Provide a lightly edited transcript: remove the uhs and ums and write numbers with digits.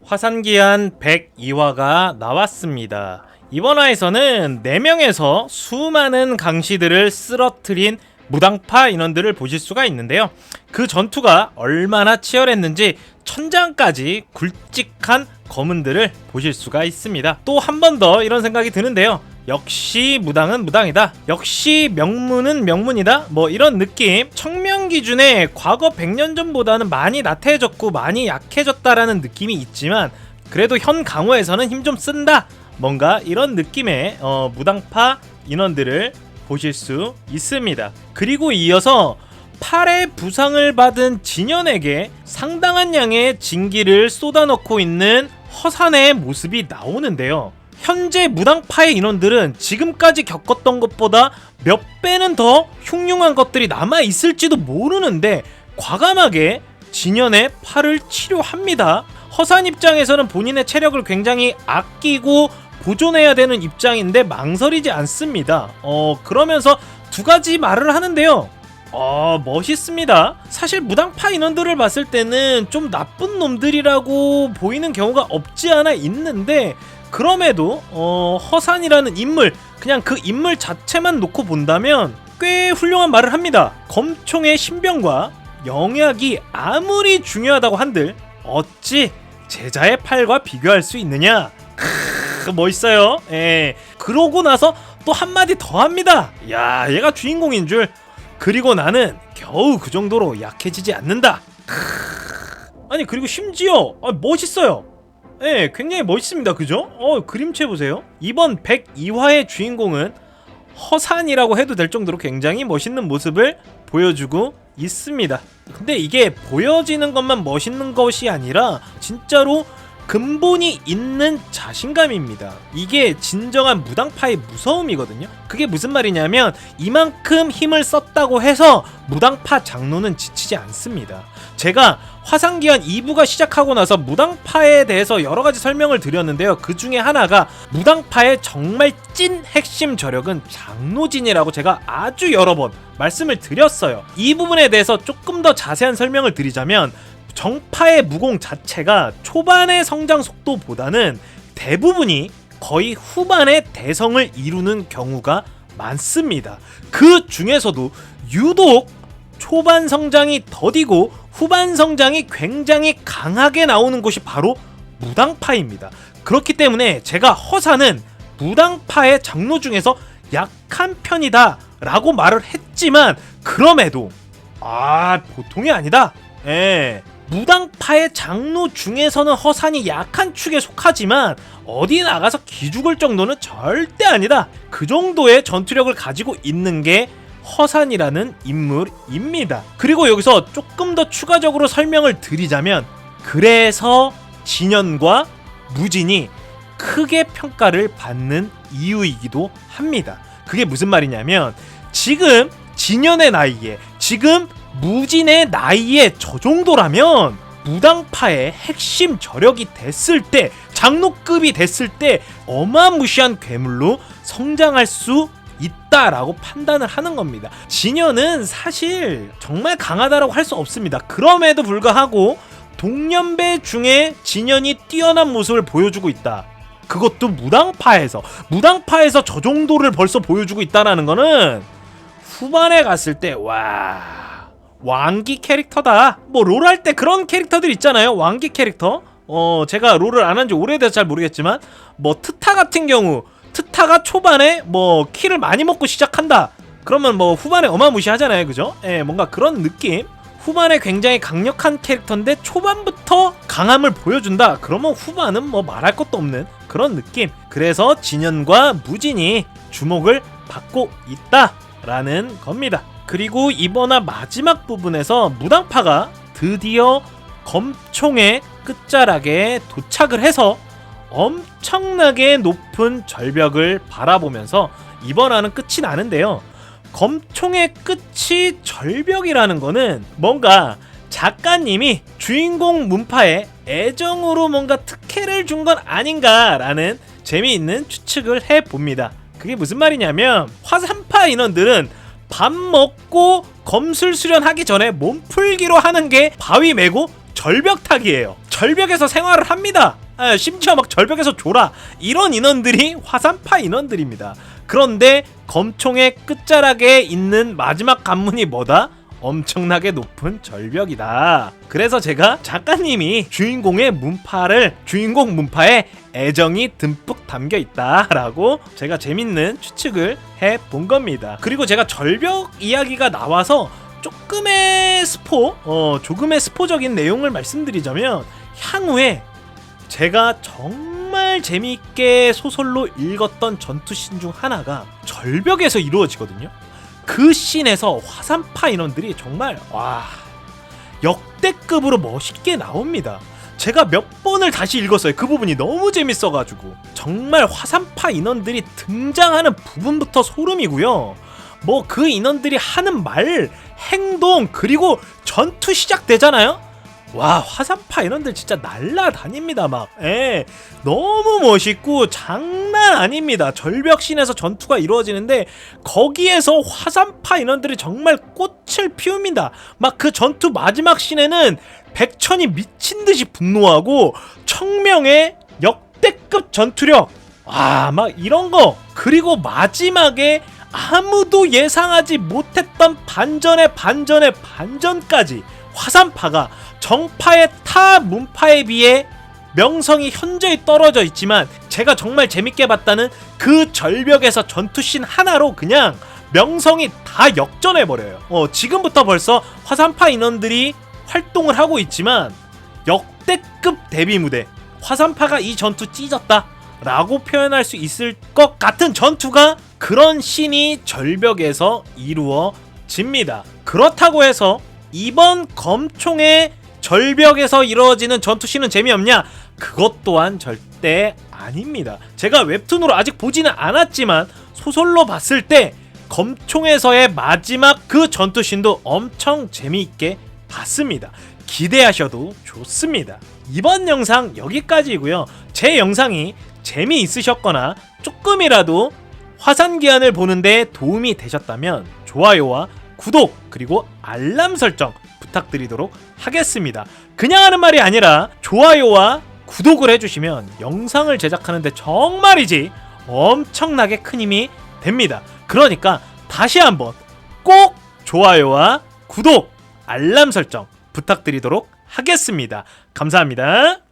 화산기한 102화가 나왔습니다. 이번 화에서는 4명에서 수많은 강시들을 쓰러뜨린 무당파 인원들을 보실 수가 있는데요. 그 전투가 얼마나 치열했는지 천장까지 굵직한 검은들을 보실 수가 있습니다. 또 한 번 더 이런 생각이 드는데요. 역시 무당은 무당이다. 역시 명문은 명문이다. 뭐 이런 느낌. 청명 기준에 과거 100년 전보다는 많이 나태해졌고 많이 약해졌다라는 느낌이 있지만 그래도 현 강호에서는 힘 좀 쓴다. 뭔가 이런 느낌의 무당파 인원들을 보실 수 있습니다. 그리고 이어서 팔에 부상을 받은 진현에게 상당한 양의 진기를 쏟아넣고 있는 허산의 모습이 나오는데요. 현재 무당파의 인원들은 지금까지 겪었던 것보다 몇 배는 더 흉흉한 것들이 남아있을지도 모르는데 과감하게 진현의 팔을 치료합니다. 허산 입장에서는 본인의 체력을 굉장히 아끼고 보존해야 되는 입장인데 망설이지 않습니다. 그러면서 두 가지 말을 하는데요. 멋있습니다. 사실 무당파 인원들을 봤을 때는 좀 나쁜 놈들이라고 보이는 경우가 없지 않아 있는데 그럼에도 허산이라는 인물, 그냥 그 인물 자체만 놓고 본다면 꽤 훌륭한 말을 합니다. 검총의 신병과 영약이 아무리 중요하다고 한들 어찌 제자의 팔과 비교할 수 있느냐. 멋있어요. 그러고 나서 또 한마디 더 합니다. 야, 얘가 주인공인 줄. 그리고 나는 겨우 그 정도로 약해지지 않는다. 아니 그리고 심지어 멋있어요. 굉장히 멋있습니다. 그죠? 그림체 보세요. 이번 102화의 주인공은 허산이라고 해도 될 정도로 굉장히 멋있는 모습을 보여주고 있습니다. 근데 이게 보여지는 것만 멋있는 것이 아니라 진짜로 근본이 있는 자신감입니다. 이게 진정한 무당파의 무서움이거든요. 그게 무슨 말이냐면 이만큼 힘을 썼다고 해서 무당파 장로는 지치지 않습니다. 제가 화산기한 2부가 시작하고 나서 무당파에 대해서 여러가지 설명을 드렸는데요. 그 중에 하나가 무당파의 정말 찐 핵심 저력은 장로진이라고 제가 아주 여러 번 말씀을 드렸어요. 이 부분에 대해서 조금 더 자세한 설명을 드리자면 정파의 무공 자체가 초반의 성장 속도보다는 대부분이 거의 후반의 대성을 이루는 경우가 많습니다. 그 중에서도 유독 초반 성장이 더디고 후반 성장이 굉장히 강하게 나오는 곳이 바로 무당파입니다. 그렇기 때문에 제가 허산은 무당파의 장로 중에서 약한 편이다 라고 말을 했지만 그럼에도 보통이 아니다. 무당파의 장로 중에서는 허산이 약한 축에 속하지만 어디 나가서 기죽을 정도는 절대 아니다. 그 정도의 전투력을 가지고 있는 게 허산이라는 인물입니다. 그리고 여기서 조금 더 추가적으로 설명을 드리자면 그래서 진현과 무진이 크게 평가를 받는 이유이기도 합니다. 그게 무슨 말이냐면 지금 진현의 나이에 지금 무진의 나이에 저 정도라면 무당파의 핵심 저력이 됐을 때 장로급이 됐을 때 어마무시한 괴물로 성장할 수 있다라고 판단을 하는 겁니다. 진현은 사실 정말 강하다라고 할 수 없습니다. 그럼에도 불구하고 동년배 중에 진현이 뛰어난 모습을 보여주고 있다. 그것도 무당파에서 저 정도를 벌써 보여주고 있다라는 거는 후반에 갔을 때 왕기 캐릭터다. 뭐 롤 할 때 그런 캐릭터들 있잖아요. 왕기 캐릭터. 제가 롤을 안 한 지 오래돼서 잘 모르겠지만 뭐 트타 같은 경우 트타가 초반에 뭐 키를 많이 먹고 시작한다. 그러면 뭐 후반에 어마무시하잖아요. 그죠? 뭔가 그런 느낌. 후반에 굉장히 강력한 캐릭터인데 초반부터 강함을 보여준다. 그러면 후반은 뭐 말할 것도 없는 그런 느낌. 그래서 진현과 무진이 주목을 받고 있다라는 겁니다. 그리고 이번화 마지막 부분에서 무당파가 드디어 검총의 끝자락에 도착을 해서 엄청나게 높은 절벽을 바라보면서 이번화는 끝이 나는데요. 검총의 끝이 절벽이라는 거는 뭔가 작가님이 주인공 문파에 애정으로 뭔가 특혜를 준 건 아닌가라는 재미있는 추측을 해봅니다. 그게 무슨 말이냐면 화산파 인원들은 밥 먹고 검술 수련하기 전에 몸풀기로 하는 게 바위 메고 절벽타기예요. 절벽에서 생활을 합니다. 심지어 막 절벽에서 졸아. 이런 인원들이 화산파 인원들입니다. 그런데 검총의 끝자락에 있는 마지막 관문이 뭐다? 엄청나게 높은 절벽이다. 그래서 제가 작가님이 주인공 문파에 애정이 듬뿍 담겨 있다라고 제가 재밌는 추측을 해 본 겁니다. 그리고 제가 절벽 이야기가 나와서 조금의 스포적인 내용을 말씀드리자면, 향후에 제가 정말 재미있게 소설로 읽었던 전투씬 중 하나가 절벽에서 이루어지거든요. 그 씬에서 화산파 인원들이 정말 역대급으로 멋있게 나옵니다. 제가 몇 번을 다시 읽었어요. 그 부분이 너무 재밌어가지고. 정말 화산파 인원들이 등장하는 부분부터 소름이고요. 뭐 그 인원들이 하는 말, 행동, 그리고 전투 시작되잖아요. 와, 화산파 인원들 진짜 날라다닙니다. 막 너무 멋있고 장난 아닙니다. 절벽신에서 전투가 이루어지는데 거기에서 화산파 인원들이 정말 꽃을 피웁니다. 막 그 전투 마지막 씬에는 백천이 미친듯이 분노하고 청명의 역대급 전투력, 막 이런거, 그리고 마지막에 아무도 예상하지 못했던 반전의 반전까지 화산파가 정파의 타 문파에 비해 명성이 현저히 떨어져 있지만 제가 정말 재밌게 봤다는 그 절벽에서 전투씬 하나로 그냥 명성이 다 역전해버려요. 지금부터 벌써 화산파 인원들이 활동을 하고 있지만 역대급 데뷔 무대, 화산파가 이 전투 찢었다 라고 표현할 수 있을 것 같은 전투가, 그런 씬이 절벽에서 이루어집니다. 그렇다고 해서 이번 검총의 절벽에서 이루어지는 전투씬은 재미없냐? 그것 또한 절대 아닙니다. 제가 웹툰으로 아직 보지는 않았지만 소설로 봤을 때 검총에서의 마지막 그 전투씬도 엄청 재미있게 봤습니다. 기대하셔도 좋습니다. 이번 영상 여기까지이고요. 제 영상이 재미있으셨거나 조금이라도 화산기한을 보는데 도움이 되셨다면 좋아요와 구독, 그리고 알람 설정 부탁드리도록 하겠습니다. 그냥 하는 말이 아니라 좋아요와 구독을 해주시면 영상을 제작하는데 정말이지 엄청나게 큰 힘이 됩니다. 그러니까 다시 한번 꼭 좋아요와 구독, 알람 설정 부탁드리도록 하겠습니다. 감사합니다.